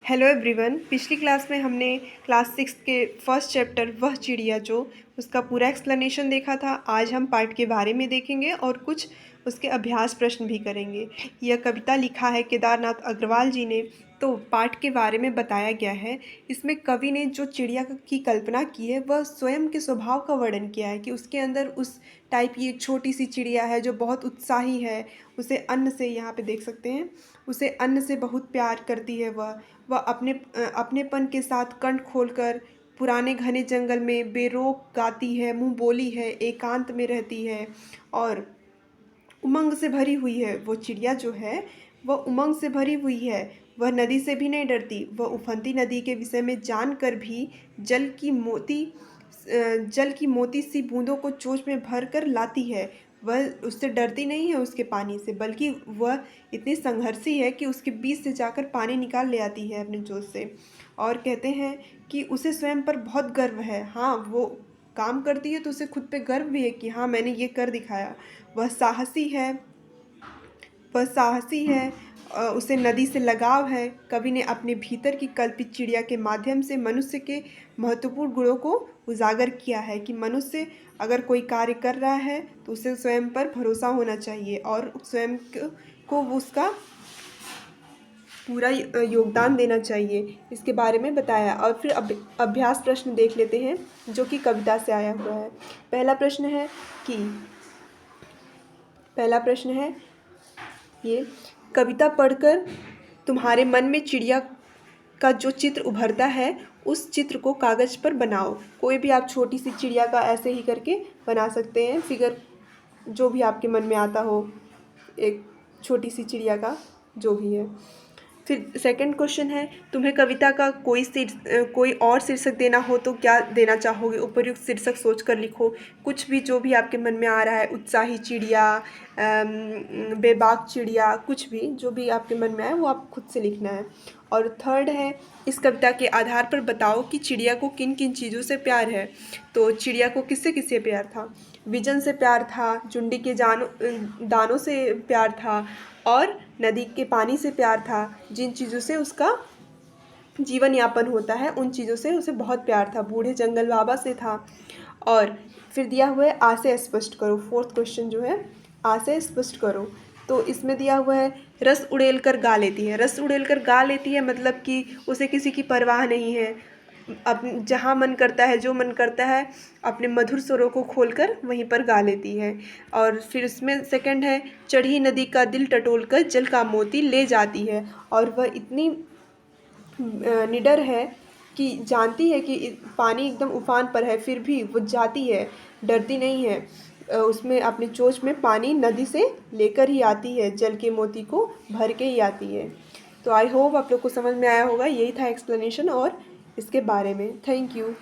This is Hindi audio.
Hello everyone. पिछली क्लास में हमने क्लास 6 के फर्स्ट चैप्टर वह चिड़िया जो उसका पूरा एक्सप्लेनेशन देखा था। आज हम पार्ट के बारे में देखेंगे और कुछ उसके अभ्यास प्रश्न भी करेंगे। यह कविता लिखा है केदारनाथ अग्रवाल जी ने। तो पार्ट के बारे में बताया गया है। इसमें कवि ने जो चिड़िया की कल्पना की है वह स्वयं के स्वभाव का वर्णन किया है कि उसके अंदर उस टाइप की एक छोटी सी चिड़िया है जो बहुत उत्साही है। उसे अन्न से, यहाँ पे देख सकते हैं, उसे अन्न से बहुत प्यार करती है। वह अपनेपन के साथ कंठ खोलकर पुराने घने जंगल में बेरोक गाती है, मुंह बोली है, एकांत में रहती है और उमंग से भरी हुई है। वो चिड़िया जो है वह उमंग से भरी हुई है। वह नदी से भी नहीं डरती। वह उफनती नदी के विषय में जानकर भी जल की मोती सी बूंदों को चोंच में भर कर लाती है। वह उससे डरती नहीं है उसके पानी से, बल्कि वह इतनी संघर्षी है कि उसके बीच से जाकर पानी निकाल ले आती है अपने चोंच से। और कहते हैं कि उसे स्वयं पर बहुत गर्व है। हाँ, वो काम करती है तो उसे खुद पे गर्व भी है कि हाँ, मैंने ये कर दिखाया। वह साहसी है। उसे नदी से लगाव है। कवि ने अपने भीतर की कल्पित चिड़िया के माध्यम से मनुष्य के महत्वपूर्ण गुणों को उजागर किया है कि मनुष्य अगर कोई कार्य कर रहा है तो उसे स्वयं पर भरोसा होना चाहिए और स्वयं को उसका पूरा योगदान देना चाहिए। इसके बारे में बताया। और फिर अभ्यास प्रश्न देख लेते हैं जो कि कविता से आया हुआ है। पहला प्रश्न है ये: कविता पढ़कर तुम्हारे मन में चिड़िया का जो चित्र उभरता है उस चित्र को कागज़ पर बनाओ। कोई भी आप छोटी सी चिड़िया का ऐसे ही करके बना सकते हैं, फिगर जो भी आपके मन में आता हो, एक छोटी सी चिड़िया का जो भी है। फिर सेकंड क्वेश्चन है, तुम्हें कविता का कोई और शीर्षक देना हो तो क्या देना चाहोगे? उपयुक्त शीर्षक सोचकर लिखो। कुछ भी जो भी आपके मन में आ रहा है, उत्साही चिड़िया, बेबाक चिड़िया, कुछ भी जो भी आपके मन में आए वो आप खुद से लिखना है। और थर्ड है, इस कविता के आधार पर बताओ कि चिड़िया को किन किन चीज़ों से प्यार है। तो चिड़िया को किससे किससे प्यार था? विजन से प्यार था, चुंडी के दानों से प्यार था और नदी के पानी से प्यार था। जिन चीज़ों से उसका जीवन यापन होता है उन चीज़ों से उसे बहुत प्यार था। बूढ़े जंगल बाबा से था। और फिर दिया हुआ है आशय स्पष्ट करो। फोर्थ क्वेश्चन जो है, आशय स्पष्ट करो। तो इसमें दिया हुआ है रस उड़ेल कर गा लेती है। रस उड़ेल कर गा लेती है मतलब कि उसे किसी की परवाह नहीं है। अब जहाँ मन करता है, जो मन करता है, अपने मधुर स्वरों को खोलकर वहीं पर गा लेती है। और फिर इसमें सेकंड है, चढ़ी नदी का दिल टटोल कर जल का मोती ले जाती है। और वह इतनी निडर है कि जानती है कि पानी एकदम उफान पर है, फिर भी वो जाती है, डरती नहीं है। उसमें अपनी चोंच में पानी नदी से लेकर ही आती है, जल के मोती को भर के ही आती है। तो आई होप आप लोग को समझ में आया होगा। यही था एक्सप्लेनेशन और इसके बारे में। Thank you.